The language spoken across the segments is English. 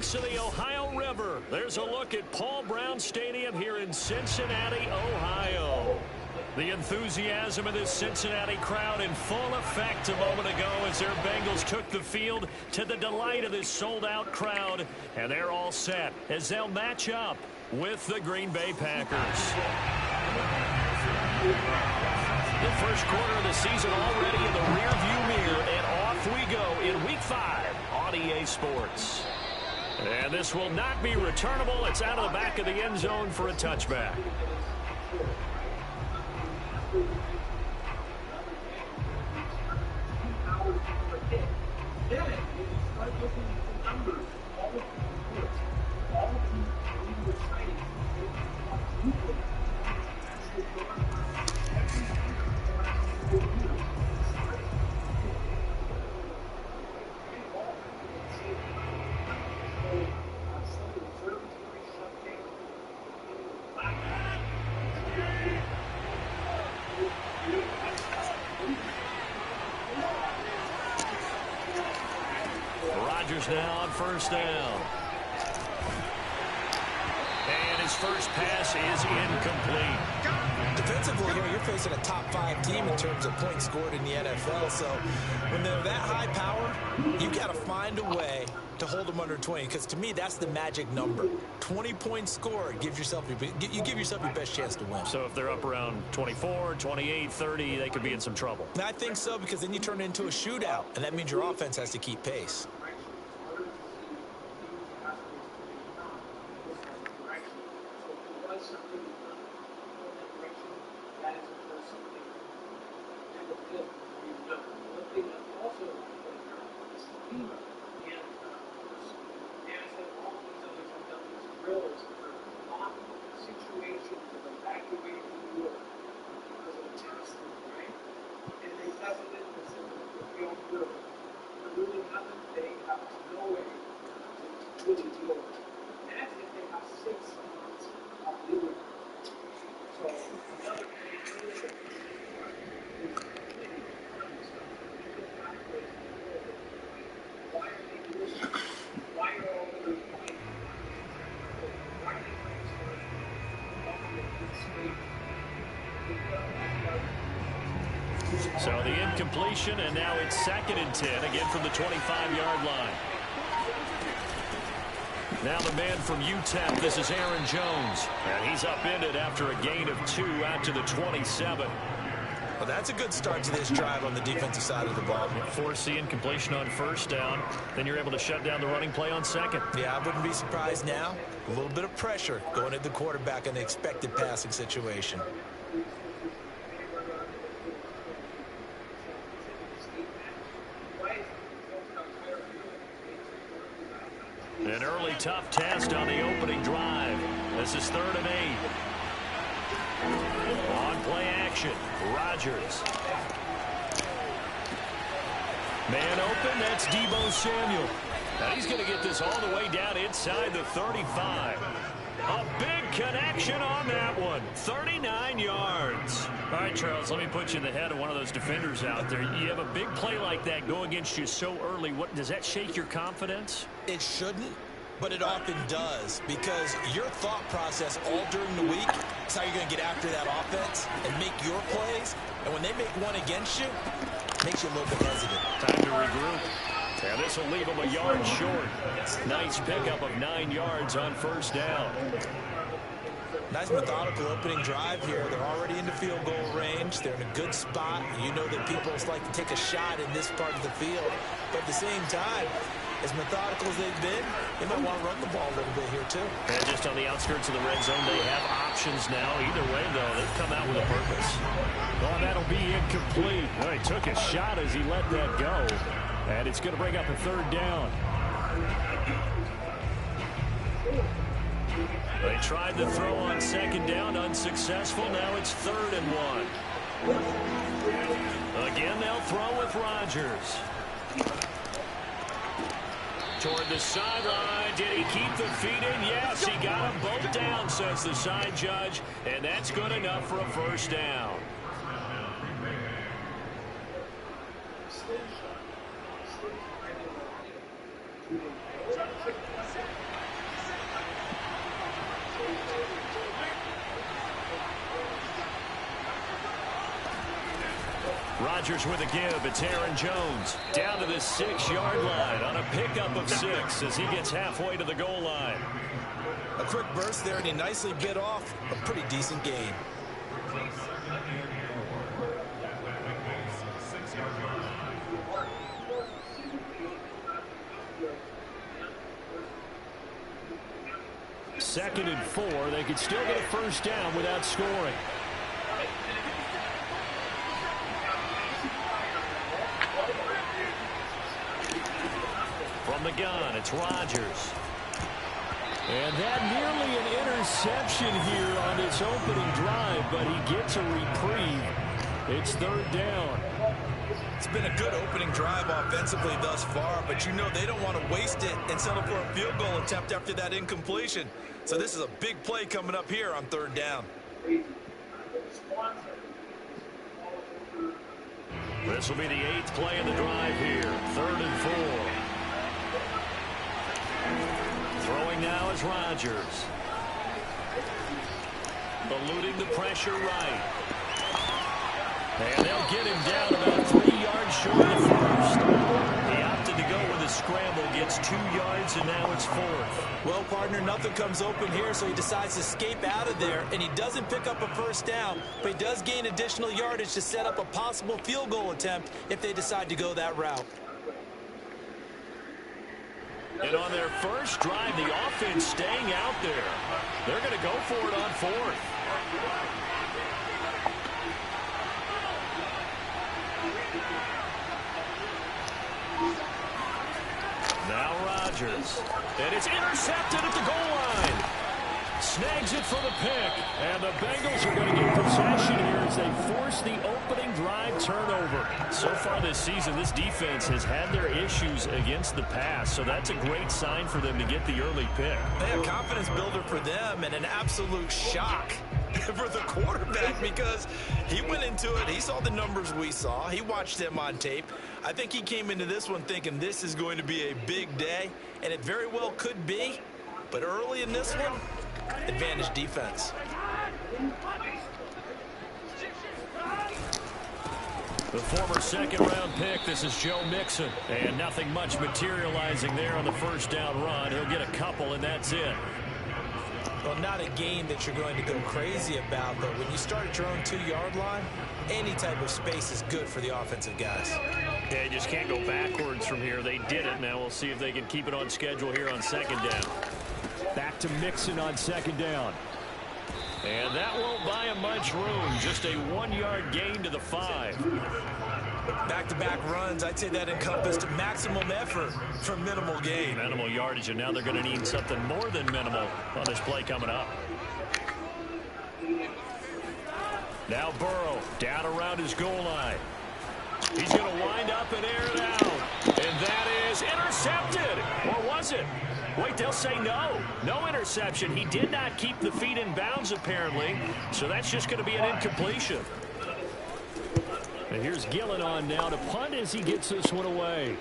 banks of the Ohio River. There's a look at Paul Brown Stadium here in Cincinnati, Ohio. The enthusiasm of this Cincinnati crowd in full effect a moment ago as their Bengals took the field to the delight of this sold-out crowd. And they're all set as they'll match up with the Green Bay Packers. The first quarter of the season already in the rearview mirror, and off we go in Week 5 on EA Sports. And this will not be returnable. It's out of the back of the end zone for a touchback. Now on first down. And his first pass is incomplete. Defensively here, you're facing a top 5 team in terms of points scored in the NFL. So when they're that high power, you've got to find a way to hold them under 20. Because to me, that's the magic number. 20 points scored gives yourself you give yourself your best chance to win. So if they're up around 24, 28, 30, they could be in some trouble. And I think so, because then you turn it into a shootout, and that means your offense has to keep pace. So the incompletion, and now it's 2nd and 10, again from the 25-yard line. Now the man from UTEP, this is Aaron Jones. And he's upended after a gain of 2 out to the 27. Well, that's a good start to this drive on the defensive side of the ball. Force the incompletion on first down. Then you're able to shut down the running play on 2nd. Yeah, I wouldn't be surprised now. A little bit of pressure going at the quarterback in the expected passing situation. An early tough test on the opening drive. This is 3rd and 8. On play action, Rodgers. Man open, that's Deebo Samuel. Now he's going to get this all the way down inside the 35. A big connection on that one. 39 yards. All right, Charles, let me put you in the head of one of those defenders out there. You have a big play like that go against you so early. What does that shake your confidence? It shouldn't, but it often does, because your thought process all during the week is how you're going to get after that offense and make your plays. And when they make one against you, it makes you a little bit hesitant. Time to regroup. And this will leave them a yard short. Nice pickup of 9 yards on first down. Nice methodical opening drive here. They're already into field goal range. They're in a good spot. You know that people like to take a shot in this part of the field. But at the same time, as methodical as they've been, they might want to run the ball a little bit here too. And just on the outskirts of the red zone, they have options now. Either way, though, they've come out with a purpose. Well, that'll be incomplete. Well, he took a shot as he let that go. And it's going to bring up a 3rd down. They tried the throw on 2nd down, unsuccessful. Now it's 3rd and 1. Again, they'll throw with Rodgers. Toward the sideline. Did he keep the feet in? Yes, he got them both down, says the side judge. And that's good enough for a first down. Rodgers with a give. It's Aaron Jones down to the 6-yard line on a pickup of 6 as he gets halfway to the goal line. A quick burst there, and he nicely bit off a pretty decent gain. Second and 4. They could still get a first down without scoring. From the gun, it's Rodgers. And that nearly an interception here on this opening drive, but he gets a reprieve. It's third down. It's been a good opening drive offensively thus far, but you know they don't want to waste it and settle for a field goal attempt after that incompletion. So this is a big play coming up here on third down. This will be the 8th play of the drive here. Third and 4. Throwing now is Rodgers. Eluding the pressure right. And they'll get him down about 3 yards short of the first. He opted to go with a scramble, gets 2 yards, and now it's 4th. Well, partner, nothing comes open here, so he decides to escape out of there, and he doesn't pick up a first down, but he does gain additional yardage to set up a possible field goal attempt if they decide to go that route. And on their first drive, the offense staying out there. They're going to go for it on 4th. Now Rodgers. And it's intercepted at the goal line. Snags it for the pick. And the Bengals are going to get possession here as they force the opening drive turnover. So far this season, this defense has had their issues against the pass. So that's a great sign for them to get the early pick. They a confidence builder for them and an absolute shock for the quarterback because he went into it. He saw the numbers we saw. He watched them on tape. I think he came into this one thinking this is going to be a big day, and it very well could be. But early in this one, advantage defense. The former second-round pick, this is Joe Mixon. And nothing much materializing there on the first down run. He'll get a couple, and that's it. Well, not a game that you're going to go crazy about, but when you start at your own 2-yard line, any type of space is good for the offensive guys. Yeah, you just can't go backwards from here. They did it. Now we'll see if they can keep it on schedule here on second down. Back to Mixon on second down. And that won't buy him much room. Just a 1-yard gain to the 5. Back-to-back runs, I'd say that encompassed maximum effort for minimal gain. Minimal yardage, and now they're going to need something more than minimal on this play coming up. Now Burrow down around his goal line. He's going to wind up and air it out. And that is intercepted. Or was it? Wait, they'll say no. No interception. He did not keep the feet in bounds, apparently. So that's just going to be an incompletion. And here's Gillen on now to punt as he gets this one away.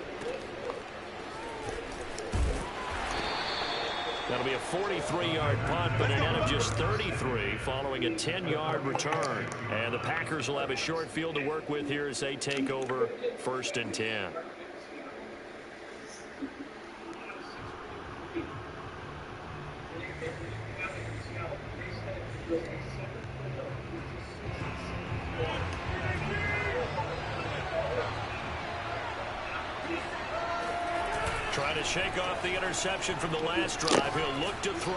That'll be a 43-yard punt, but a net of just 33 following a 10-yard return. And the Packers will have a short field to work with here as they take over 1st and 10. Trying to shake off the interception from the last drive. He'll look to throw.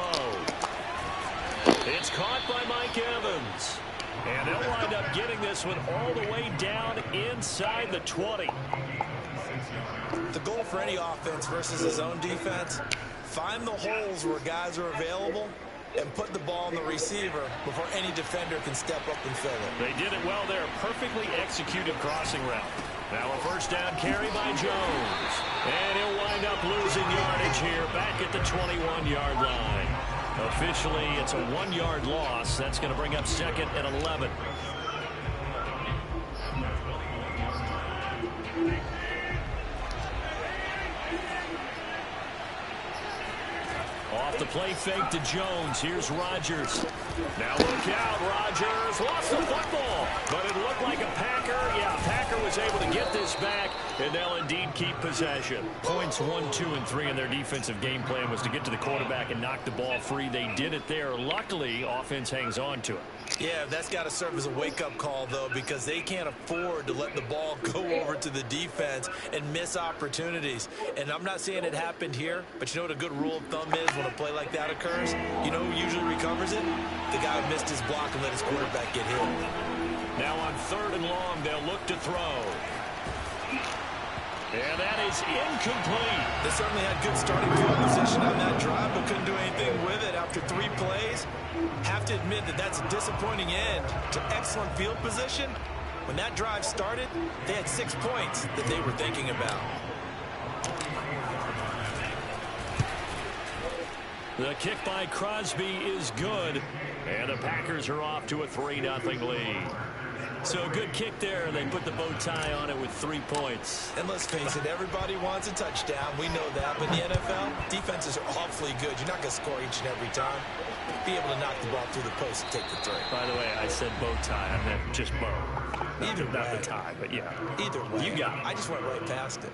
It's caught by Mike Evans. And they'll wind up getting this one all the way down inside the 20. The goal for any offense versus his own defense, find the holes where guys are available and put the ball in the receiver before any defender can step up and fill it. They did it well there. Perfectly executed crossing route. Now a first down carry by Jones. And he'll wind up losing yardage here back at the 21-yard line. Officially, it's a 1-yard loss. That's going to bring up 2nd and 11. Off the play fake to Jones. Here's Rodgers. Now look out, Rodgers. Lost the football. But it looked like a Packer. Yeah, Packer is able to get this back, and they'll indeed keep possession. Points 1, 2, and 3 in their defensive game plan was to get to the quarterback and knock the ball free. They did it there. Luckily, offense hangs on to it. Yeah, that's got to serve as a wake-up call, though, because they can't afford to let the ball go over to the defense and miss opportunities. And I'm not saying it happened here, but you know what a good rule of thumb is when a play like that occurs? You know who usually recovers it? The guy who missed his block and let his quarterback get hit. Now on 3rd and long, they'll look to throw. And that is incomplete. They certainly had good starting field position on that drive, but couldn't do anything with it after 3 plays. Have to admit that that's a disappointing end to excellent field position. When that drive started, they had 6 points that they were thinking about. The kick by Crosby is good, and the Packers are off to a 3-0 lead. So a good kick there. They put the bow tie on it with 3 points. And let's face it, everybody wants a touchdown. We know that. But in the NFL, defenses are awfully good. You're not going to score each and every time. Be able to knock the ball through the post and take the 3. By the way, I said bow tie. I meant just bow. Either not way. the tie, but yeah. Either way. You got it. I just went right past it.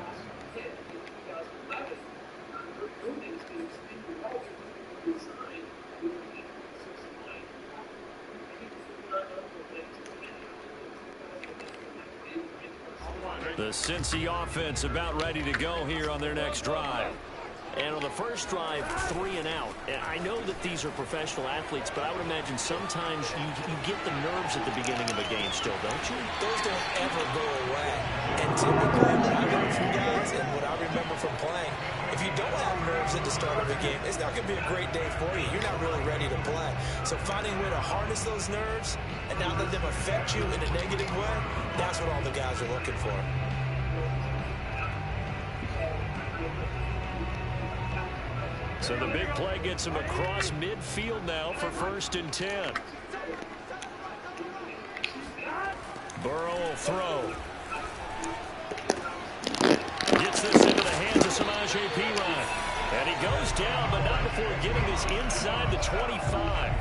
The Cincy offense about ready to go here on their next drive. And on the first drive, 3 and out. And I know that these are professional athletes, but I would imagine sometimes you get the nerves at the beginning of a game still, don't you? Those don't ever go away. And typically, what I learned from guys and what I remember from playing, if you don't have nerves at the start of a game, it's not going to be a great day for you. You're not really ready to play. So finding a way to harness those nerves and not let them affect you in a negative way, that's what all the guys are looking for. So the big play gets him across midfield now for 1st and 10. Burrow will throw. Gets this into the hands of Samaje Perine. And he goes down, but not before getting this inside the 25.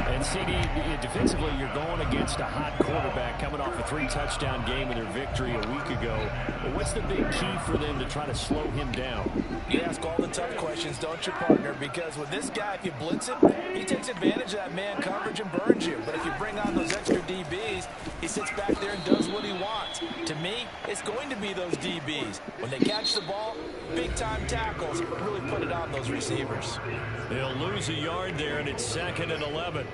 And CD, defensively, you're going against a hot quarterback coming off a 3-touchdown game in their victory a week ago. But what's the big key for them to try to slow him down? You ask all the tough questions, don't you, partner? Because with this guy, if you blitz him, he takes advantage of that man coverage and burns you. But if you bring on those extra DBs, he sits back there and does what he wants. To me, it's going to be those DBs. When they catch the ball, big-time tackles really put it on those receivers. They'll lose a yard there, and it's 2nd and 11.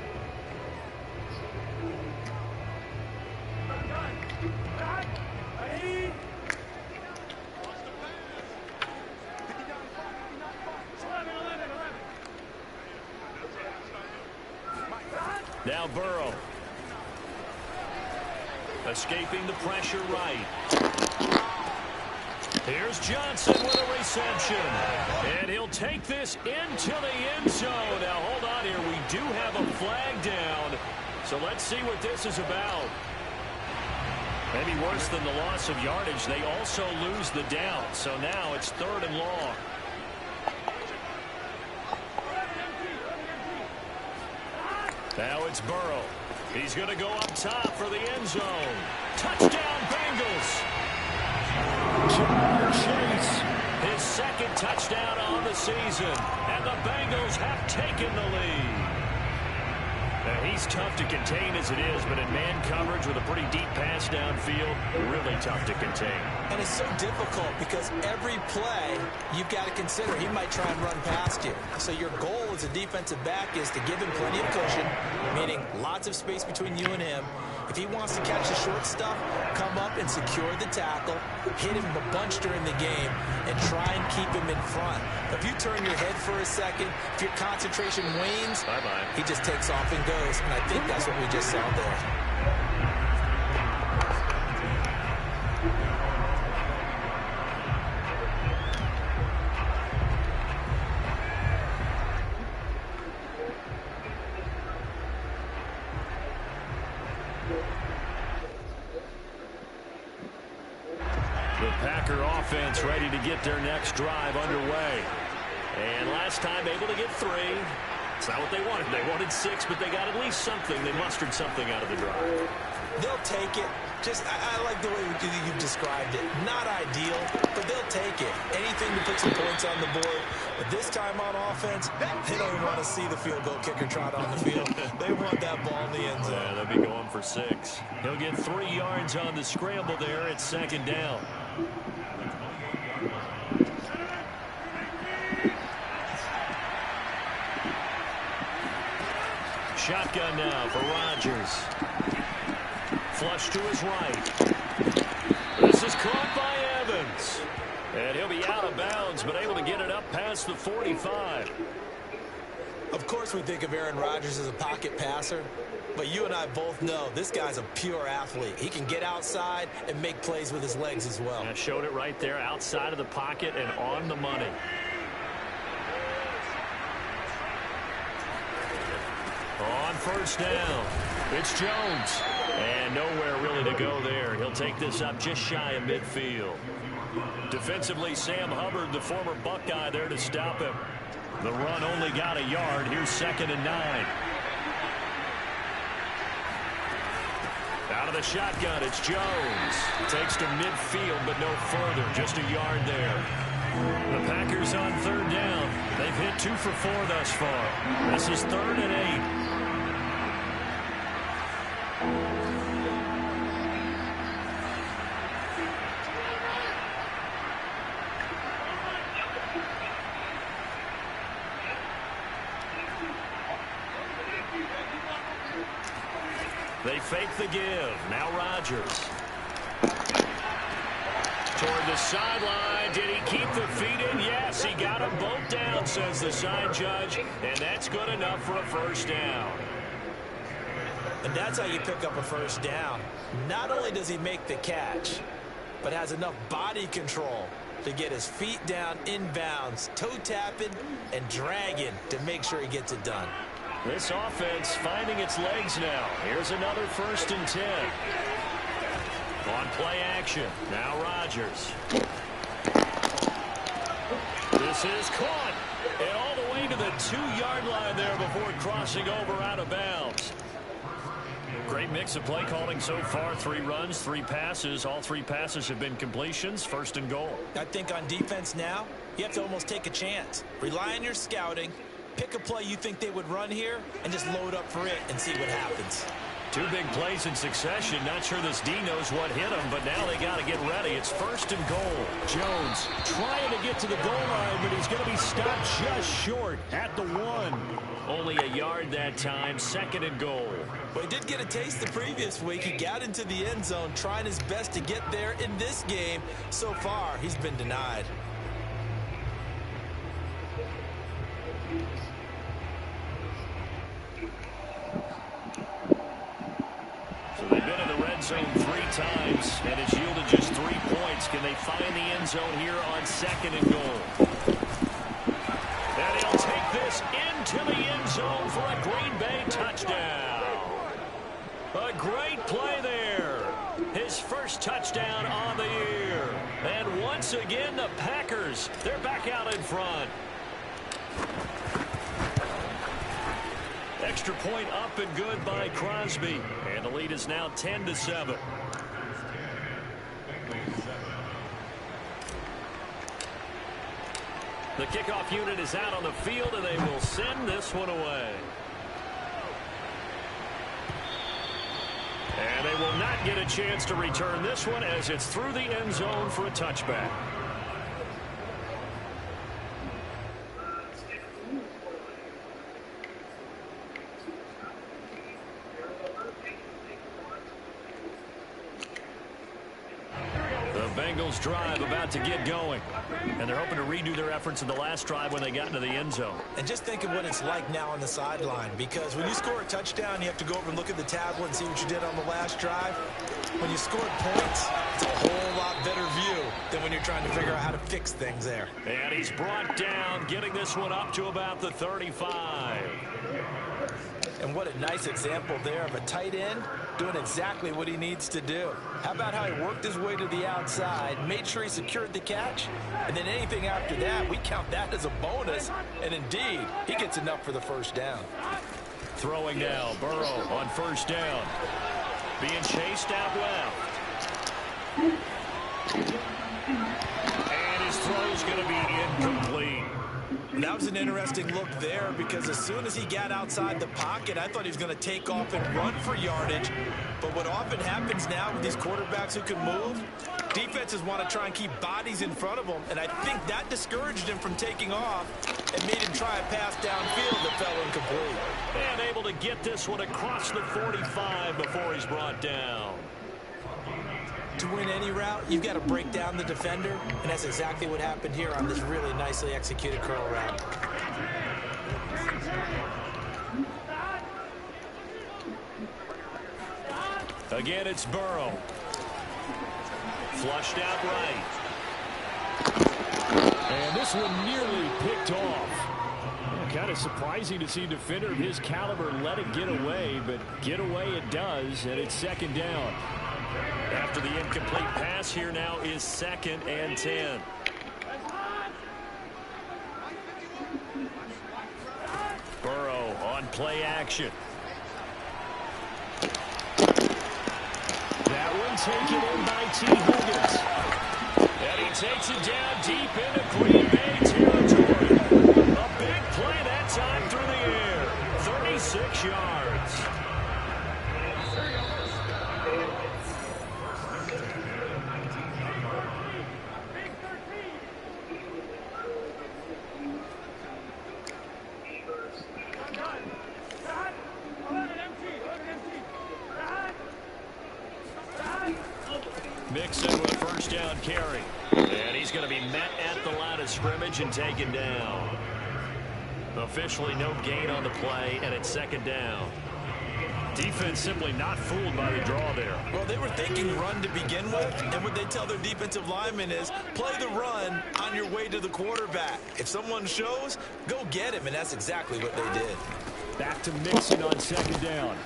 Now Burrow. Escaping the pressure right. Here's Johnson with a reception. And he'll take this into the end zone. Now, hold on here. We do have a flag down. So let's see what this is about. Maybe worse than the loss of yardage, they also lose the down. So now it's 3rd and long. Now it's Burrow. He's going to go up top for the end zone. Touchdown, Bengals. Chase. His 2nd touchdown on the season. And the Bengals have taken the lead. Now, he's tough to contain as it is, but in man coverage with a pretty deep pass downfield, really tough to contain. And it's so difficult because every play you've got to consider he might try and run past you. So your goal as a defensive back is to give him plenty of cushion, meaning lots of space between you and him. If he wants to catch the short stuff, come up and secure the tackle, hit him a bunch during the game, and try and keep him in front. But if you turn your head for a second, if your concentration wanes, bye-bye. He just takes off and goes. And I think that's what we just saw there. The Packer offense ready to get their next drive underway. And last time able to get 3. It's not what they wanted. They wanted 6, but they got at least something. They mustered something out of the drive. They'll take it. I like the way you've described it. Not ideal, but they'll take it. Anything to put some points on the board. But this time on offense, they don't even want to see the field goal kicker trot on the field. They want that ball in the end zone. Yeah, they'll be going for 6. He'll get 3 yards on the scramble there. It's 2nd down. Shotgun now for Rodgers. Flush to his right. This is caught by Evans. And he'll be out of bounds, but able to get it up past the 45. Of course we think of Aaron Rodgers as a pocket passer, but you and I both know this guy's a pure athlete. He can get outside and make plays with his legs as well. I showed it right there, outside of the pocket and on the money. On 1st down, it's Jones. And nowhere really to go there. He'll take this up just shy of midfield. Defensively, Sam Hubbard, the former Buckeye, there to stop him. The run only got a yard. Here's 2nd and 9. Out of the shotgun, it's Jones. Takes to midfield, but no further. Just a yard there. The Packers on 3rd down. They've hit 2 for 4 thus far. This is 3rd and 8. They fake the give. Now Rodgers. Toward the sideline. Did he keep the feet in? Yes, he got them both down, says the side judge. And that's good enough for a 1st down. And that's how you pick up a 1st down. Not only does he make the catch, but has enough body control to get his feet down inbounds, toe tapping and dragging to make sure he gets it done. This offense finding its legs now. Here's another 1st and 10. On play action. Now Rodgers. This is caught. And all the way to the 2-yard line there before crossing over out of bounds. Great mix of play calling so far. 3 runs, 3 passes. All 3 passes have been completions. 1st and goal. I think on defense now, you have to almost take a chance. Rely on your scouting. Pick a play you think they would run here and just load up for it and see what happens. 2 big plays in succession. Not sure this D knows what hit him, but now they got to get ready. It's 1st and goal. Jones trying to get to the goal line, but he's going to be stopped just short at the 1. Only a yard that time. 2nd and goal. Well, he did get a taste the previous week. He got into the end zone trying his best to get there in this game. So far, he's been denied. So they've been in the red zone 3 times, and it's yielded just 3 points. Can they find the end zone here on 2nd and goal? And he'll take this into the end zone for a Green Bay touchdown. A great play there. His first touchdown on the year. And once again, the Packers, they're back out in front. Extra point up and good by Crosby. And the lead is now 10-7. The kickoff unit is out on the field, and they will send this one away. And they will not get a chance to return this one as it's through the end zone for a touchback. Bengals drive about to get going. And they're hoping to redo their efforts in the last drive when they got into the end zone. And just think of what it's like now on the sideline, because when you score a touchdown, you have to go over and look at the tablet and see what you did on the last drive. When you scored points, it's a whole lot better view than when you're trying to figure out how to fix things there. And he's brought down, getting this one up to about the 35. And what a nice example there of a tight end doing exactly what he needs to do. How about how he worked his way to the outside, made sure he secured the catch, and then anything after that, we count that as a bonus. And indeed, he gets enough for the first down. Throwing now, Burrow on first down. Being chased out left. And his throw's going to be incomplete. That was an interesting look there because as soon as he got outside the pocket, I thought he was going to take off and run for yardage. But what often happens now with these quarterbacks who can move, defenses want to try and keep bodies in front of them, and I think that discouraged him from taking off and made him try a pass downfield that fell incomplete. And able to get this one across the 45 before he's brought down. To win any route, you've got to break down the defender, and that's exactly what happened here on this really nicely executed curl route. Again, it's Burrow. Flushed out right. And this one nearly picked off. Kind of surprising to see a defender of his caliber let it get away, but get away it does, and it's second down. After the incomplete pass, here now is 2nd and 10. Burrow on play action. That one taken in by T. Higgins. And he takes it down deep into Green Bay territory. A big play that time through the air. 36 yards. Mixon with a first down carry. And he's going to be met at the line of scrimmage and taken down. Officially no gain on the play, and it's second down. Defense simply not fooled by the draw there. Well, they were thinking run to begin with, and what they tell their defensive linemen is play the run on your way to the quarterback. If someone shows, go get him, and that's exactly what they did. Back to Mixon on second down.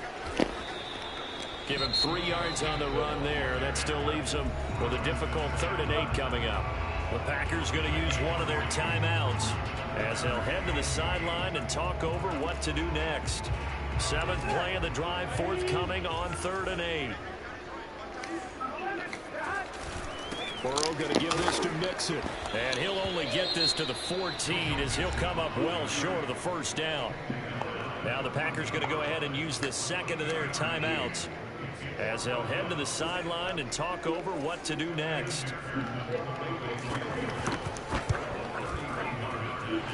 Give him 3 yards on the run there. That still leaves him with a difficult 3rd and 8 coming up. The Packers going to use one of their timeouts as they'll head to the sideline and talk over what to do next. 7th play of the drive forthcoming on 3rd and 8. Burrow going to give this to Mixon. And he'll only get this to the 14 as he'll come up well short of the first down. Now the Packers going to go ahead and use the 2nd of their timeouts as they'll head to the sideline and talk over what to do next.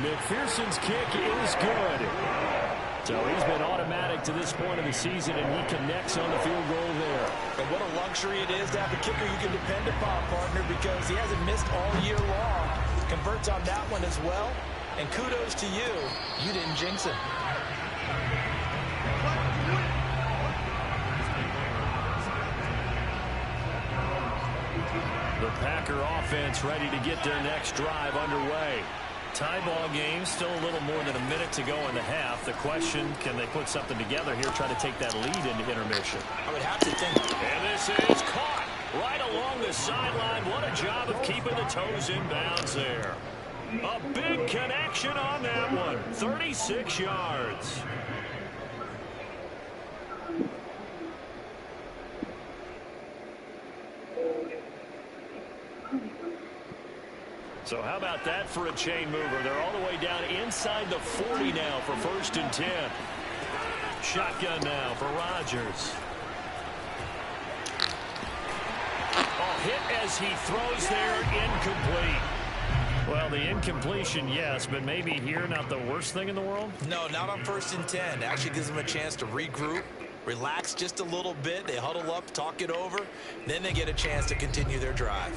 McPherson's kick is good. So he's been automatic to this point of the season, and he connects on the field goal there. And what a luxury it is to have a kicker you can depend upon, partner, because he hasn't missed all year long. Converts on that one as well. And kudos to you. You didn't jinx him. The Packer offense ready to get their next drive underway. Tie ball game, still a little more than a minute to go in the half. The question, can they put something together here, try to take that lead into intermission? I would have to think. And this is caught right along the sideline. What a job of keeping the toes in bounds there. A big connection on that one. 36 yards. So how about that for a chain mover? They're all the way down inside the 40 now for 1st and 10. Shotgun now for Rodgers. Oh, hit as he throws there, incomplete. Well, the incompletion, yes, but maybe here not the worst thing in the world? No, not on 1st and 10. Actually gives them a chance to regroup, relax just a little bit. They huddle up, talk it over. Then they get a chance to continue their drive.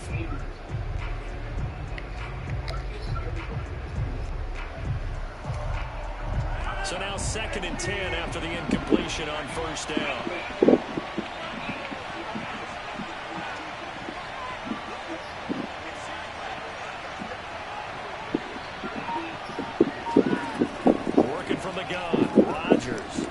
So now 2nd and 10 after the incompletion on 1st down. Working from the gun, Rodgers.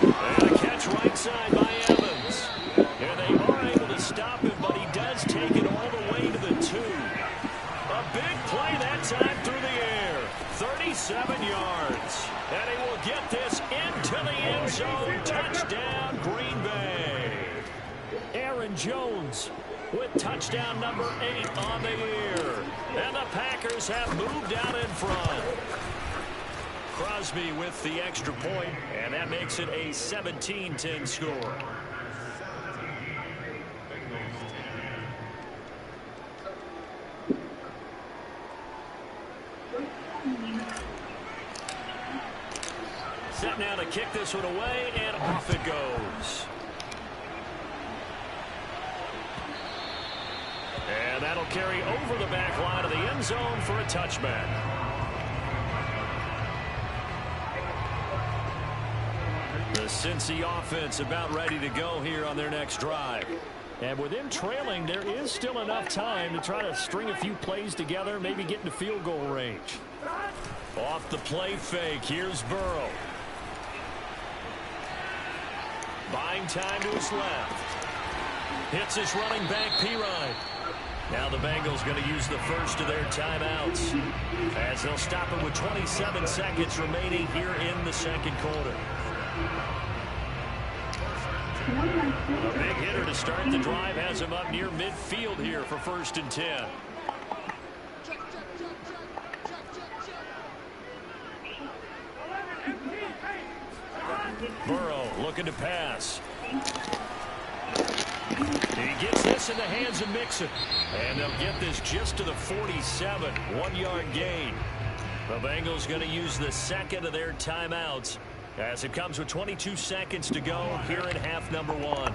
And a catch right side by Evans. And they are able to stop him, but he does take it all the way to the 2. A big play that time through the air. 37 yards. And he will get this into the end zone. Touchdown, Green Bay. Jones with touchdown number 8 on the year. And the Packers have moved out in front. Crosby with the extra point, and that makes it a 17-10 score. Set now to kick this one away, and off it goes. And that'll carry over the back line of the end zone for a touchback. The Cincy offense about ready to go here on their next drive. And with them trailing, there is still enough time to try to string a few plays together, maybe get into field goal range. Off the play fake, here's Burrow. Buying time to his left. Hits his running back, Pirine. Now the Bengals going to use the first of their timeouts as they'll stop it with 27 seconds remaining here in the second quarter. A big hitter to start the drive has him up near midfield here for 1st and 10. Burrow looking to pass. He gets this in the hands of Mixon. And they'll get this just to the 47. 1-yard gain. The Bengals going to use the second of their timeouts as it comes with 22 seconds to go here in half number 1.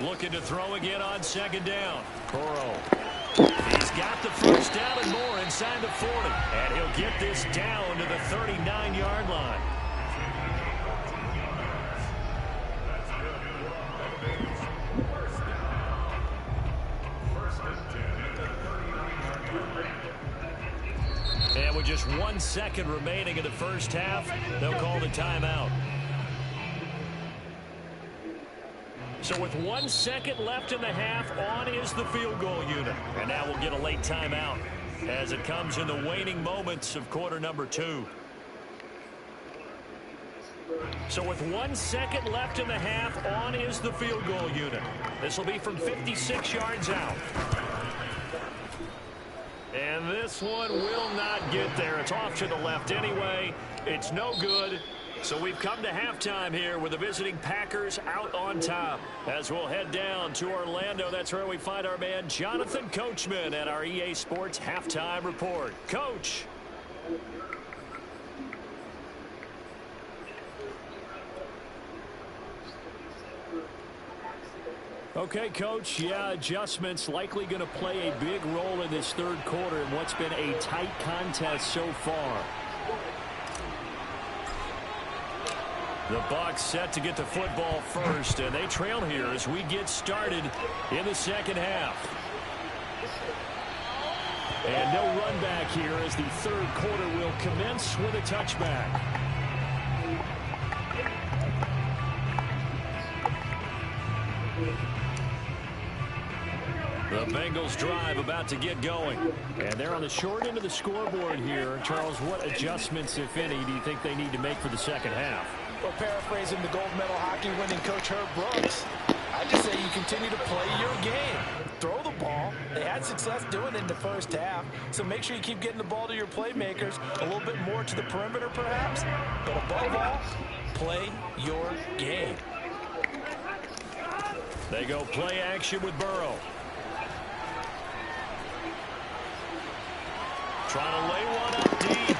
Looking to throw again on 2nd down. Burrow. He's got the first down and more inside the 40. And he'll get this down to the 39-yard line. And with just 1 second remaining in the first half, they'll call the timeout. So with 1 second left in the half, on is the field goal unit. And now we'll get a late timeout as it comes in the waning moments of quarter number 2. So with 1 second left in the half, on is the field goal unit. This will be from 56 yards out. And this one will not get there. It's off to the left anyway. It's no good. So we've come to halftime here with the visiting Packers out on top. As we'll head down to Orlando, that's where we find our man Jonathan Coachman at our EA Sports Halftime Report. Coach. Okay, Coach, yeah, adjustments likely going to play a big role in this third quarter in what's been a tight contest so far. The Bucs set to get the football first, and they trail here as we get started in the second half. And no run back here as the third quarter will commence with a touchback. The Bengals drive about to get going. And they're on the short end of the scoreboard here. Charles, what adjustments, if any, do you think they need to make for the second half? Well, paraphrasing the gold medal hockey winning coach Herb Brooks, I just say you continue to play your game. Throw the ball. They had success doing it in the first half, so make sure you keep getting the ball to your playmakers, a little bit more to the perimeter perhaps, but above all, play your game. They go play action with Burrow. Trying to lay one up deep.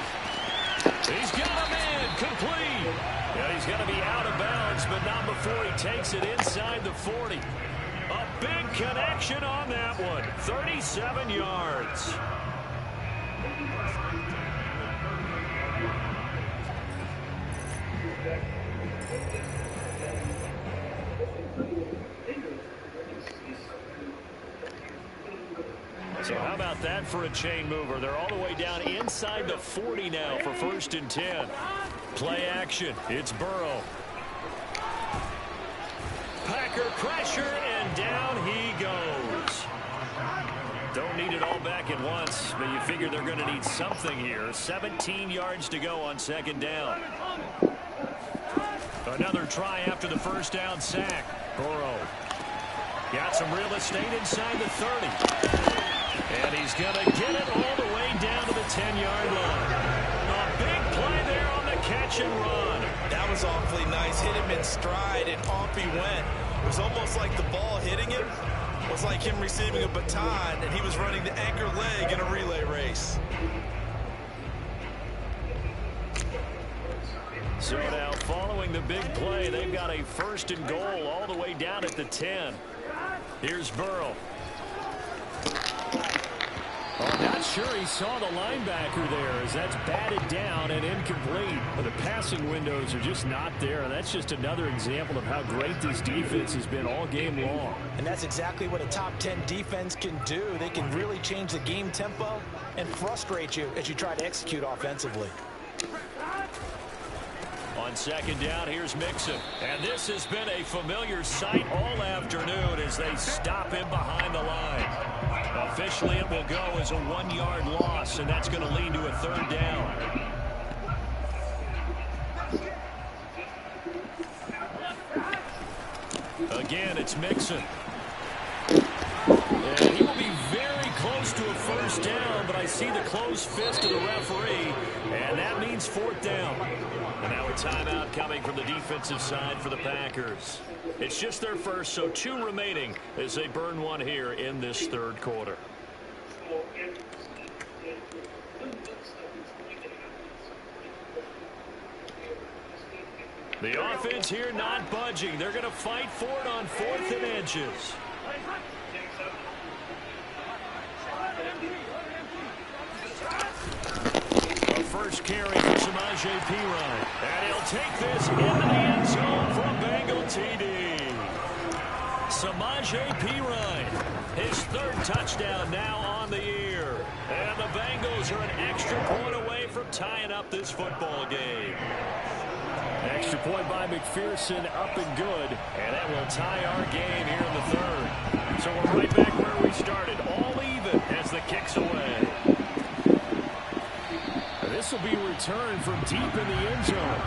He's got a man complete. Yeah, he's going to be out of bounds, but not before he takes it inside the 40. A big connection on that one. 37 yards. So how about that for a chain mover? They're all the way down inside the 40 now for 1st and 10. Play action. It's Burrow. Packer pressure, and down he goes. Don't need it all back at once, but you figure they're going to need something here. 17 yards to go on second down. Another try after the first down sack. Burrow got some real estate inside the 30. And he's going to get it all the way down to the 10-yard line. A big play there on the catch and run. That was awfully nice. Hit him in stride, and off he went. It was almost like the ball hitting him was like him receiving a baton, and he was running the anchor leg in a relay race. So now, following the big play, they've got a first and goal all the way down at the 10. Here's Burrow. Oh, not sure he saw the linebacker there as that's batted down and incomplete. But the passing windows are just not there. And that's just another example of how great this defense has been all game long. And that's exactly what a top 10 defense can do. They can really change the game tempo and frustrate you as you try to execute offensively. On second down, here's Mixon. And this has been a familiar sight all afternoon as they stop him behind the line. Officially, it will go as a 1-yard loss, and that's going to lead to a third down. Again, it's Mixon. And he will be very close to a first down, but I see the closed fist of the referee, and that means fourth down. And now a timeout coming from the defensive side for the Packers. It's just their first, so 2 remaining as they burn one here in this third quarter. The offense here not budging. They're going to fight for it on 4th and inches. First carry for Samaje Perine. And he'll take this into the end zone for a Bengal TD. Samaje Perine, his 3rd touchdown now on the year. And the Bengals are an extra point away from tying up this football game. Extra point by McPherson, up and good. And that will tie our game here in the 3rd. So we're right back where we started, all even as the kick's away. This will be returned from deep in the end zone.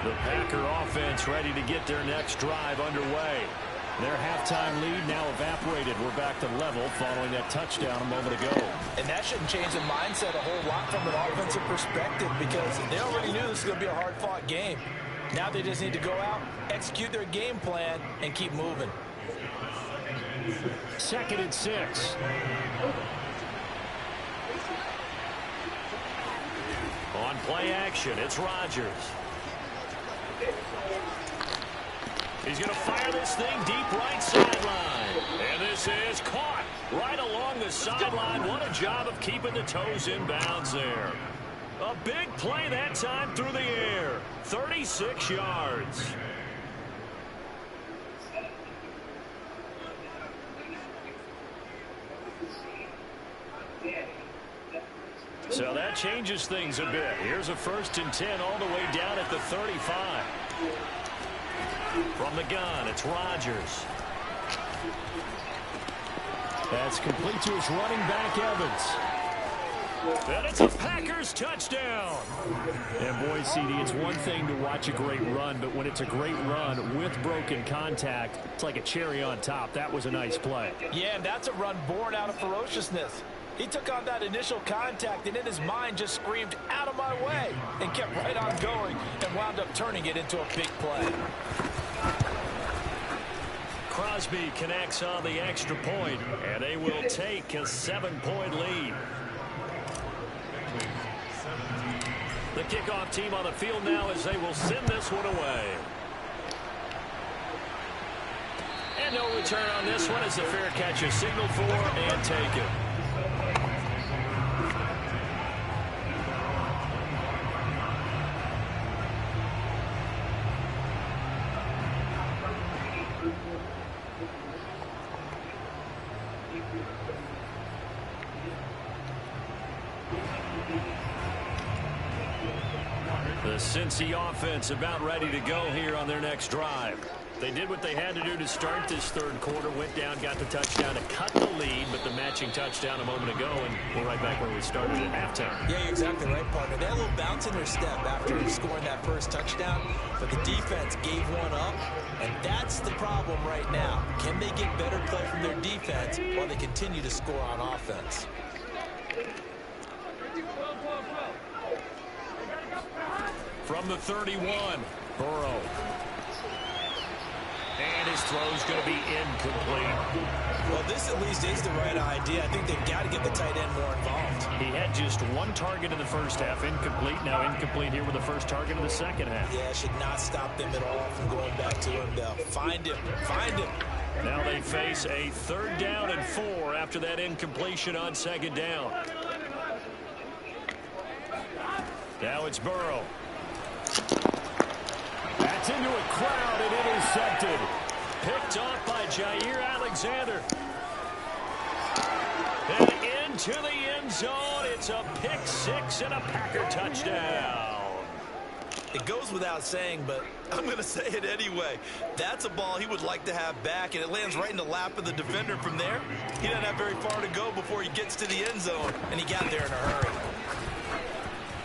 The Packer offense ready to get their next drive underway. Their halftime lead now evaporated. We're back to level following that touchdown a moment ago. And that shouldn't change the mindset a whole lot from an offensive perspective because they already knew this was going to be a hard-fought game. Now they just need to go out, execute their game plan, and keep moving. 2nd and 6. On play action, it's Rodgers. He's going to fire this thing deep right sideline. And this is caught right along the sideline. What a job of keeping the toes in bounds there. A big play that time through the air. 36 yards. So that changes things a bit. Here's a 1st and 10 all the way down at the 35. From the gun, it's Rodgers. That's complete to his running back, Evans. And it's a Packers touchdown. And boy, CD, it's one thing to watch a great run, but when it's a great run with broken contact, it's like a cherry on top. That was a nice play. Yeah, and that's a run born out of ferociousness. He took on that initial contact and in his mind just screamed, "Out of my way," and kept right on going and wound up turning it into a big play. Crosby connects on the extra point, and they will take a 7-point lead. The kickoff team on the field now as they will send this one away. And no return on this one as the fair catch is signaled for and taken. The Cincy offense about ready to go here on their next drive. They did what they had to do to start this third quarter, went down, got the touchdown to cut the lead, but the matching touchdown a moment ago, and we're right back where we started at halftime. Yeah, you're exactly right, partner. They had a little bounce in their step after scoring that first touchdown, but the defense gave one up, and that's the problem right now. Can they get better play from their defense while they continue to score on offense? From the 31, Burrow. And his throw's going to be incomplete. Well, this at least is the right idea. I think they've got to get the tight end more involved. He had just one target in the first half, incomplete. Now incomplete here with the first target in the second half. Yeah, should not stop them at all from going back to him. They'll find him. Find him. Now they face a 3rd down and 4 after that incompletion on 2nd down. Now it's Burrow. That's into a crowd and intercepted. Picked off by Jair Alexander. And into the end zone. It's a pick 6 and a Packer touchdown. It goes without saying, but I'm going to say it anyway. That's a ball he would like to have back, and it lands right in the lap of the defender from there. He doesn't have very far to go before he gets to the end zone, and he got there in a hurry.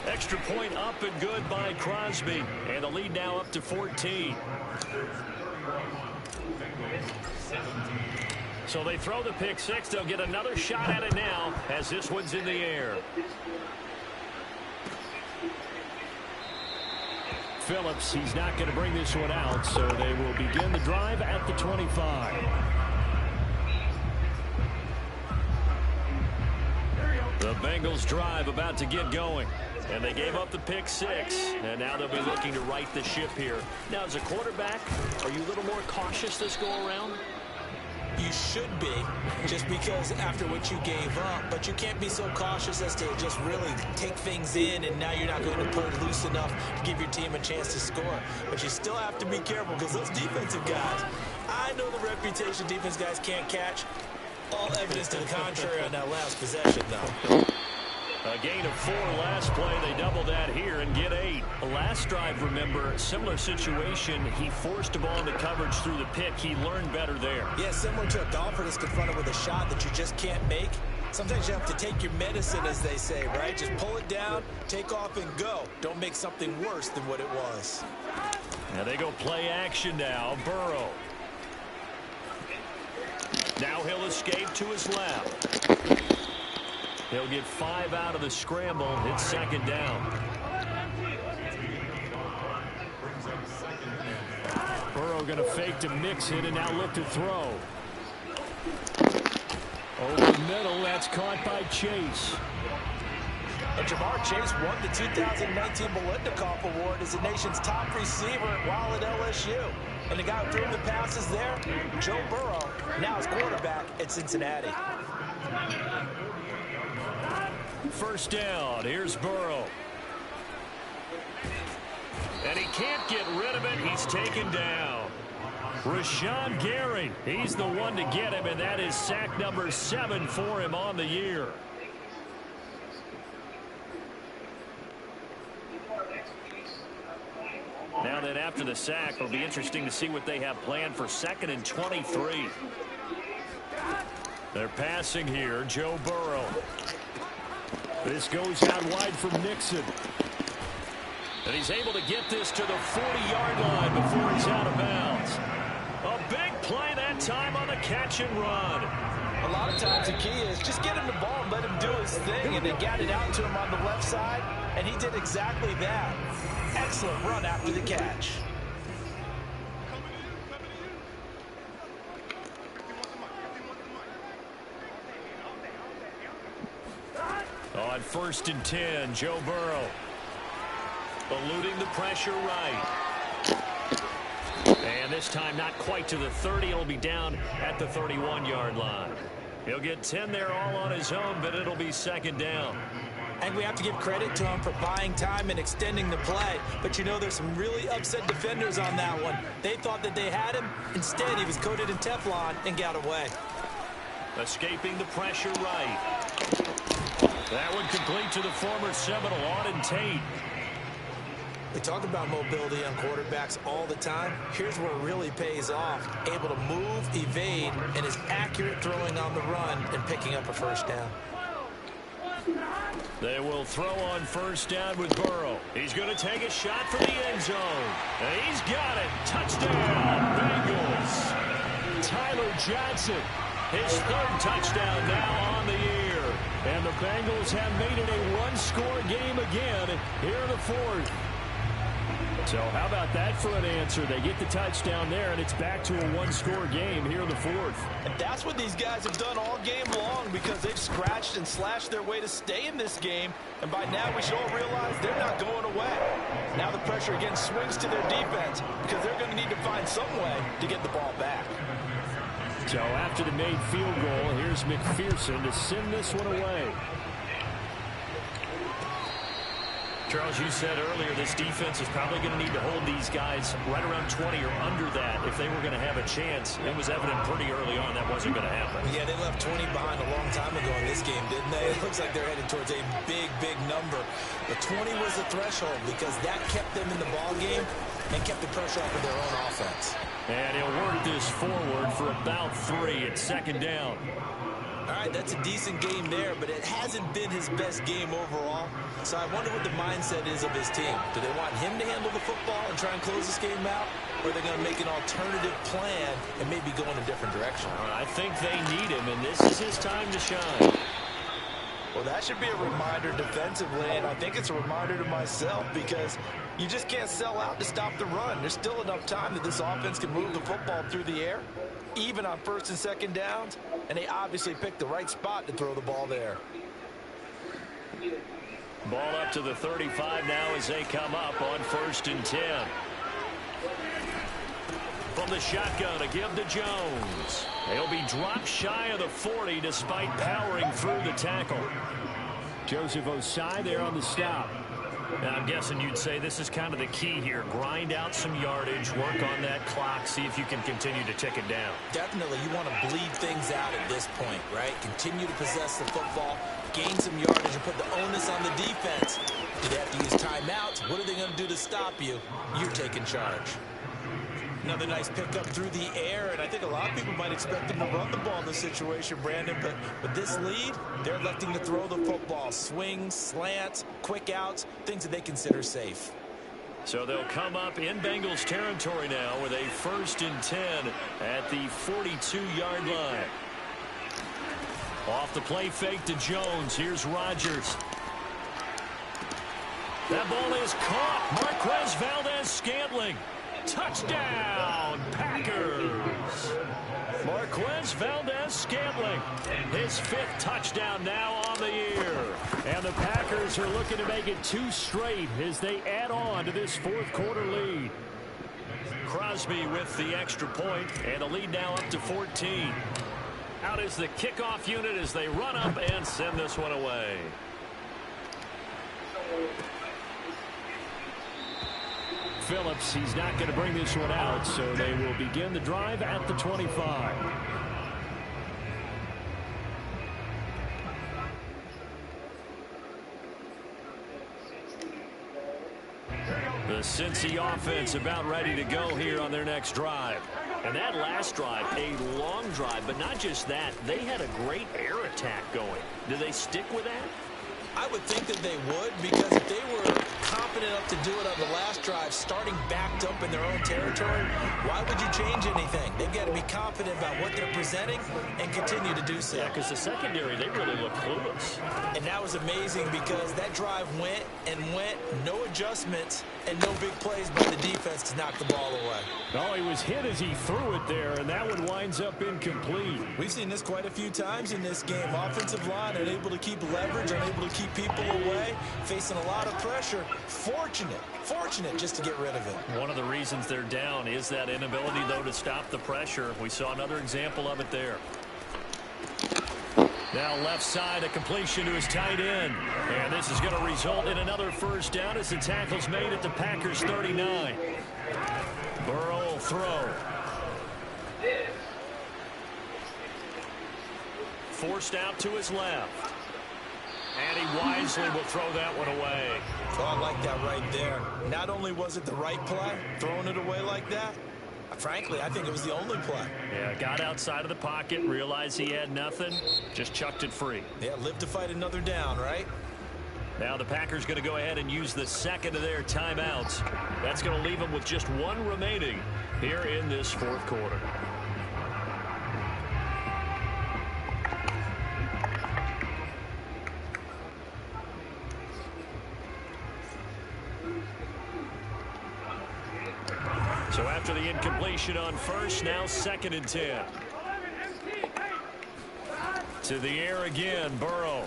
Extra point up and good by Crosby. And the lead now up to 14. So they throw the pick 6. They'll get another shot at it now as this one's in the air. Phillips, he's not going to bring this one out, so they will begin the drive at the 25. The Bengals drive about to get going. And they gave up the pick 6, and now they'll be looking to right the ship here. Now, as a quarterback, are you a little more cautious this go-around? You should be, just because after what you gave up, but you can't be so cautious as to just really take things in, and now you're not going to put it loose enough to give your team a chance to score. But you still have to be careful, because those defensive guys, I know the reputation defense guys can't catch. All evidence to the contrary on that last possession, though. A gain of 4 last play. They double that here and get 8. Last drive, remember, similar situation. He forced a ball into coverage through the pick. He learned better there. Yeah, similar to a golfer that's confronted with a shot that you just can't make. Sometimes you have to take your medicine, as they say, right? Just pull it down, take off, and go. Don't make something worse than what it was. Now they go play action now. Burrow. Now he'll escape to his left. He'll get 5 out of the scramble. It's 2nd down. Burrow going to fake to mix it and now look to throw. Over the middle, that's caught by Chase. And Jamar Chase won the 2019 Biletnikoff Award as the nation's top receiver while at LSU. And the guy who threw him the passes there, Joe Burrow, now his quarterback at Cincinnati. 1st down. Here's Burrow. And he can't get rid of it. He's taken down. Rashawn Gary, he's the one to get him, and that is sack number 7 for him on the year. Now that after the sack, it'll be interesting to see what they have planned for 2nd and 23. They're passing here. Joe Burrow. This goes out wide from Nixon. And he's able to get this to the 40-yard line before he's out of bounds. A big play that time on the catch and run. A lot of times the key is just get him the ball and let him do his thing, and they got it out to him on the left side, and he did exactly that. Excellent run after the catch. On 1st and 10, Joe Burrow. Eluding the pressure right. And this time not quite to the 30. He'll be down at the 31-yard line. He'll get 10 there all on his own, but it'll be 2nd down. And we have to give credit to him for buying time and extending the play. But you know, there's some really upset defenders on that one. They thought that they had him. Instead, he was coated in Teflon and got away. Escaping the pressure right. That one complete to the former Seminole, Auden Tate. We talk about mobility on quarterbacks all the time. Here's where it really pays off. Able to move, evade, and is accurate throwing on the run and picking up a first down. They will throw on first down with Burrow. He's going to take a shot for the end zone. And he's got it. Touchdown, Bengals. Tyler Johnson, his third touchdown now on the year. And the Bengals have made it a one-score game again here in the fourth. So how about that for an answer? They get the touchdown there, and it's back to a one-score game here in the fourth. And that's what these guys have done all game long, because they've scratched and slashed their way to stay in this game. And by now, we should all realize they're not going away. Now the pressure again swings to their defense, because they're going to need to find some way to get the ball back. So after the made field goal, here's McPherson to send this one away. Charles, you said earlier this defense is probably going to need to hold these guys right around 20 or under that if they were going to have a chance. It was evident pretty early on that wasn't going to happen. Yeah, they left 20 behind a long time ago in this game, didn't they? It looks like they're headed towards a big, big number. But 20 was the threshold because that kept them in the ball game and kept the pressure off of their own offense. And he'll work this forward for about 3 at second down. All right, that's a decent game there, but it hasn't been his best game overall. So I wonder what the mindset is of his team. Do they want him to handle the football and try and close this game out? Or are they going to make an alternative plan and maybe go in a different direction? I think they need him, and this is his time to shine. Well, that should be a reminder defensively, and I think it's a reminder to myself, because you just can't sell out to stop the run. There's still enough time that this offense can move the football through the air, even on first and second downs, and they obviously picked the right spot to throw the ball there. Ball up to the 35 now as they come up on 1st and 10. From the shotgun to give to Jones. He'll be dropped shy of the 40 despite powering through the tackle. Joseph Osai there on the stop. Now, I'm guessing you'd say this is kind of the key here. Grind out some yardage, work on that clock, see if you can continue to tick it down. Definitely, you want to bleed things out at this point, right? Continue to possess the football, gain some yardage, and put the onus on the defense. Do they have to use timeouts? What are they going to do to stop you? You're taking charge. Another nice pickup through the air, and I think a lot of people might expect them to run the ball in this situation, Brandon, but with this lead, they're electing to throw the football. Swings, slants, quick outs, things that they consider safe. So they'll come up in Bengals territory now with a 1st and 10 at the 42-yard line. Off the play fake to Jones. Here's Rodgers. That ball is caught. Marquez Valdez-Scantling. Touchdown, Packers. Marquez Valdez-Scantling, his 5th touchdown now on the year. And the Packers are looking to make it 2 straight as they add on to this 4th quarter lead. Crosby with the extra point, and the lead now up to 14. Out is the kickoff unit as they run up and send this one away. Phillips, he's not going to bring this one out, so they will begin the drive at the 25. The Cincy offense about ready to go here on their next drive. And that last drive, a long drive, but not just that. They had a great air attack going. Do they stick with that? I would think that they would, because if they were confident enough to do it on the last drive, starting backed up in their own territory, why would you change anything? They've got to be confident about what they're presenting and continue to do so. Yeah, because the secondary, they really look clueless. And that was amazing because that drive went and went, no adjustments, and no big plays by the defense to knock the ball away. Oh, he was hit as he threw it there, and that one winds up incomplete. We've seen this quite a few times in this game. Offensive line unable to keep leverage, unable to keep people away, facing a lot of pressure. Fortunate just to get rid of it. One of the reasons they're down is that inability, though, to stop the pressure. We saw another example of it there. Now left side, a completion to his tight end. And this is going to result in another first down as the tackle's made at the Packers 39. Burrow will throw. Forced out to his left. And he wisely will throw that one away. Oh, I like that right there. Not only was it the right play, throwing it away like that, frankly, I think it was the only play. Yeah, got outside of the pocket, realized he had nothing, just chucked it free. Yeah, live to fight another down, right? Now the Packers going to go ahead and use the second of their timeouts. That's going to leave them with just one remaining here in this fourth quarter. So after the incompletion on first, now 2nd and 10. To the air again, Burrow.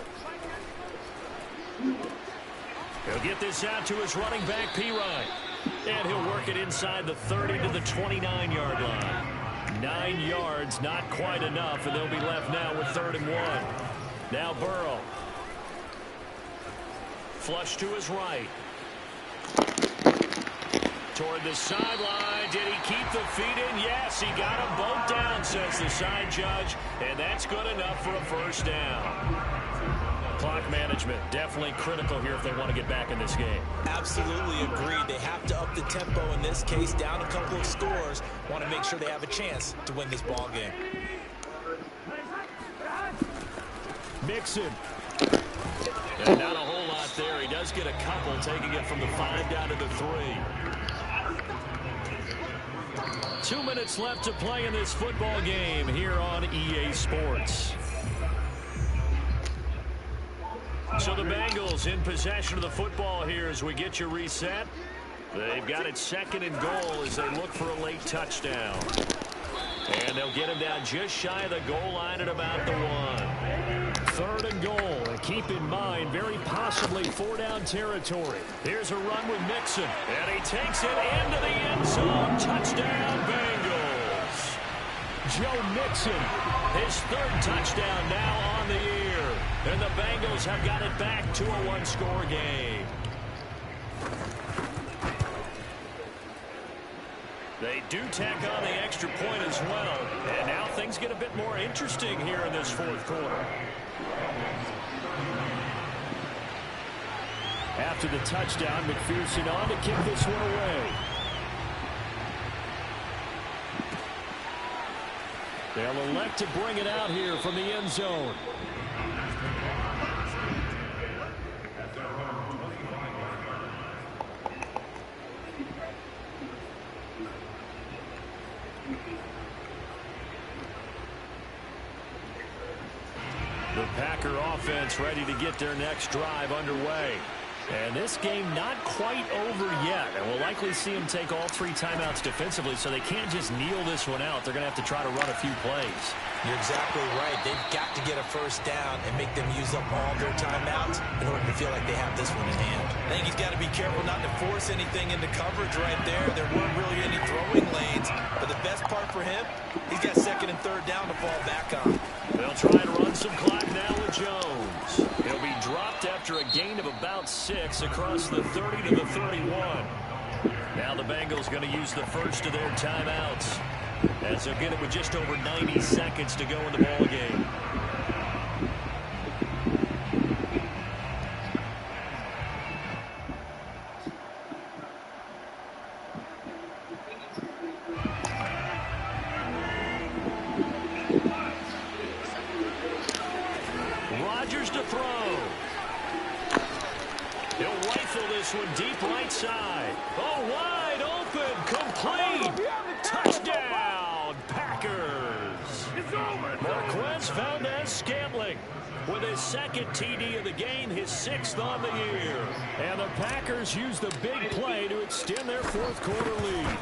He'll get this out to his running back, Pirine. And he'll work it inside the 30 to the 29-yard line. 9 yards, not quite enough, and they'll be left now with 3rd and 1. Now Burrow. Flush to his right. Toward the sideline. Did he keep the feet in? Yes, he got them both down, says the side judge. And that's good enough for a first down. Clock management definitely critical here if they want to get back in this game. Absolutely agreed. They have to up the tempo in this case, down a couple of scores. Want to make sure they have a chance to win this ball game. Mixon. And not a whole lot there. He does get a couple, taking it from the 5 down to the 3. 2 minutes left to play in this football game here on EA Sports. So the Bengals in possession of the football here as we get you reset. They've got it 2nd and goal as they look for a late touchdown. And they'll get him down just shy of the goal line at about the 1. 3rd and goal. And keep in mind, very possibly 4-down territory. Here's a run with Mixon. And he takes it into the end zone. Touchdown, Bengals. Joe Mixon, his 3rd touchdown now on the year. And the Bengals have got it back to a 1-score game. They do tack on the extra point as well. And now things get a bit more interesting here in this 4th quarter. After the touchdown, McPherson on to kick this one away. They'll elect to bring it out here from the end zone. The Packer offense ready to get their next drive underway. And this game not quite over yet. And we'll likely see them take all 3 timeouts defensively, so they can't just kneel this one out. They're going to have to try to run a few plays. You're exactly right. They've got to get a first down and make them use up all their timeouts in order to feel like they have this one in hand. I think he's got to be careful not to force anything into coverage right there. There weren't really any throwing lanes. But the best part for him, he's got 2nd and 3rd down to fall back on. They'll try to run some clock now with Jones. He'll be dropped after a gain of about 6 across the 30 to the 31. Now the Bengals going to use the first of their timeouts as they'll get it with just over 90 seconds to go in the ball game. Rodgers to throw. He'll rifle this one deep right side. Oh, wide open, complete. Touchdown, Packers. Marquez Valdez-Scantling with his 2nd TD of the game, his 6th on the year. And the Packers use the big play to extend their 4th quarter lead.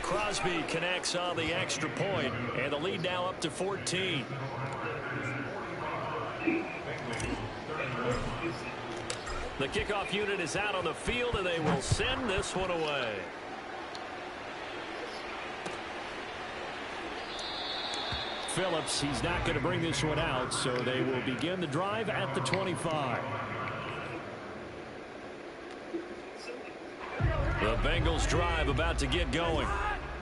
Crosby connects on the extra point, and the lead now up to 14. The kickoff unit is out on the field, and they will send this one away. Phillips, he's not going to bring this one out, so they will begin the drive at the 25. The Bengals drive about to get going.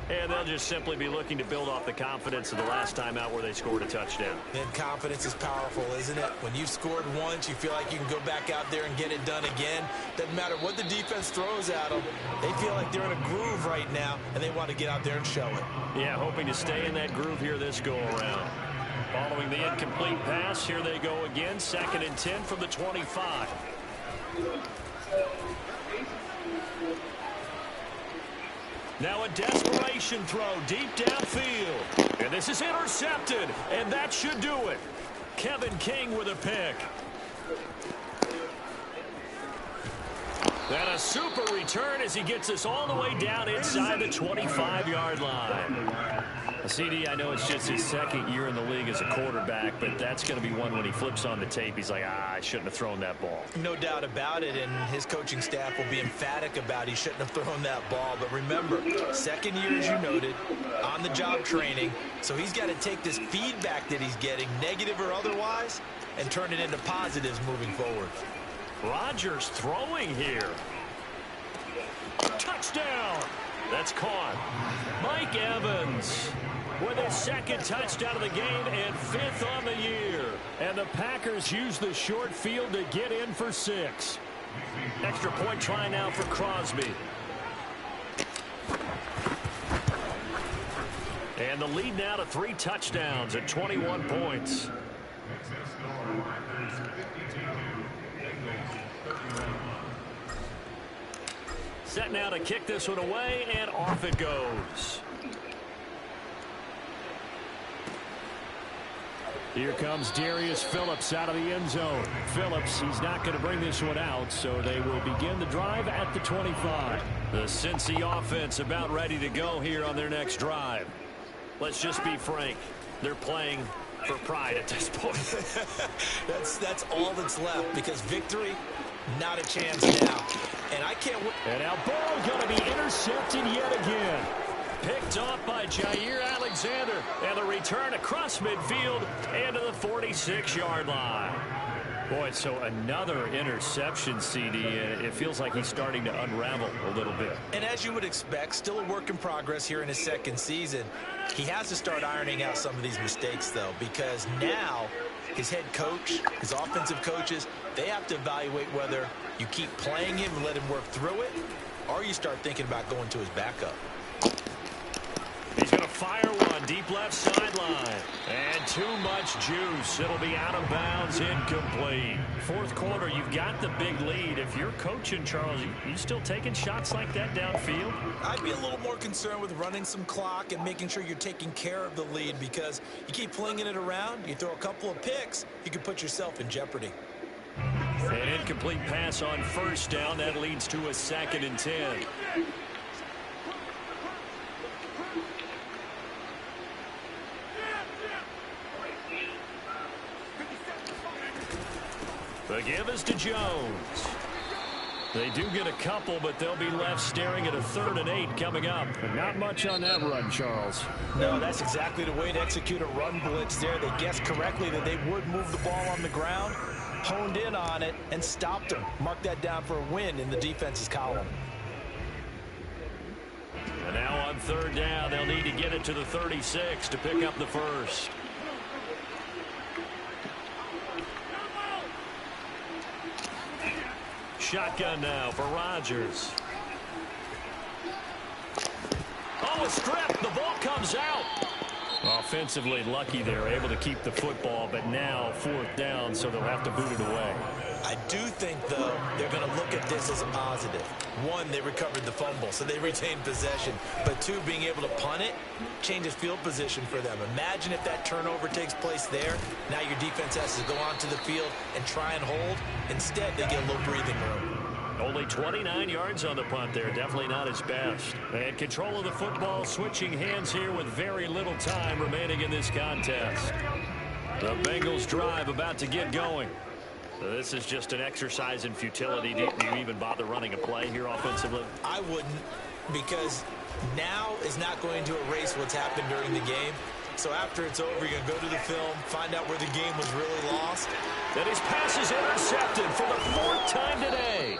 And they'll just simply be looking to build off the confidence of the last time out where they scored a touchdown. And confidence is powerful, isn't it? When you've scored once, you feel like you can go back out there and get it done again. Doesn't matter what the defense throws at them. They feel like they're in a groove right now, and they want to get out there and show it. Yeah, hoping to stay in that groove here this go-around. Following the incomplete pass, here they go again. 2nd and 10 from the 25. Now a desperation throw deep downfield. And this is intercepted, and that should do it. Kevin King with a pick. And a super return as he gets us all the way down inside the 25-yard line. CD, I know it's just his 2nd year in the league as a quarterback, but that's going to be one when he flips on the tape. He's like, I shouldn't have thrown that ball. No doubt about it, and his coaching staff will be emphatic about he shouldn't have thrown that ball. But remember, 2nd year, as you noted, on-the-job training, so he's got to take this feedback that he's getting, negative or otherwise, and turn it into positives moving forward. Rodgers throwing here. Touchdown! That's caught. Mike Evans with his 2nd touchdown of the game and 5th on the year. And the Packers use the short field to get in for 6. Extra point try now for Crosby. And the lead now to 3 touchdowns at 21 points. Set now to kick this one away, and off it goes. Here comes Darius Phillips out of the end zone. Phillips, he's not going to bring this one out, so they will begin the drive at the 25. The Cincy offense about ready to go here on their next drive. Let's just be frank. They're playing for pride at this point. That's all that's left, because victory, not a chance now. And I can't wait. And now ball going to be intercepted yet again. Picked off by Jair Alexander. And the return across midfield and to the 46-yard line. Boy, so another interception, CD, and it feels like he's starting to unravel a little bit. And as you would expect, still a work in progress here in his 2nd season. He has to start ironing out some of these mistakes, though, because now his head coach, his offensive coaches, they have to evaluate whether you keep playing him and let him work through it, or you start thinking about going to his backup. He's going to fire one deep left sideline. And too much juice. It'll be out of bounds, incomplete. 4th quarter, you've got the big lead. If you're coaching, Charles, you still taking shots like that downfield? I'd be a little more concerned with running some clock and making sure you're taking care of the lead, because you keep flinging it around, you throw a couple of picks, you can put yourself in jeopardy. An incomplete pass on 1st down. That leads to a 2nd and 10. The give is to Jones. They do get a couple, but they'll be left staring at a 3rd and 8 coming up. But not much on that run, Charles. No, that's exactly the way to execute a run blitz there. They guessed correctly that they would move the ball on the ground, honed in on it, and stopped them. Mark that down for a win in the defense's column. And now on 3rd down, they'll need to get it to the 36 to pick up the 1st. Shotgun now for Rodgers. Oh, a strip. The ball comes out. Offensively lucky they're able to keep the football, but now 4th down, so they'll have to boot it away. I do think, though, they're going to look at this as a positive. 1, they recovered the fumble, so they retained possession. But 2, being able to punt it changes field position for them. Imagine if that turnover takes place there. Now your defense has to go onto the field and try and hold. Instead, they get a little breathing room. Only 29 yards on the punt there. Definitely not his best. And control of the football, switching hands here with very little time remaining in this contest. The Bengals drive about to get going. So this is just an exercise in futility. Do you even bother running a play here offensively? I wouldn't, because now is not going to erase what's happened during the game. So after it's over, you're going to go to the film, find out where the game was really lost. And his pass is intercepted for the 4th time today.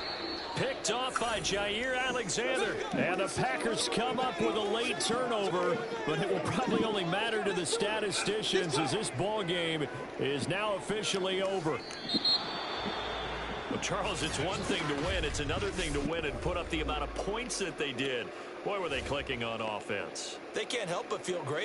Picked off by by Jair Alexander. And the Packers come up with a late turnover, but it will probably only matter to the statisticians as this ball game is now officially over. Well, Charles, it's one thing to win. It's another thing to win and put up the amount of points that they did. Boy, were they clicking on offense. They can't help but feel great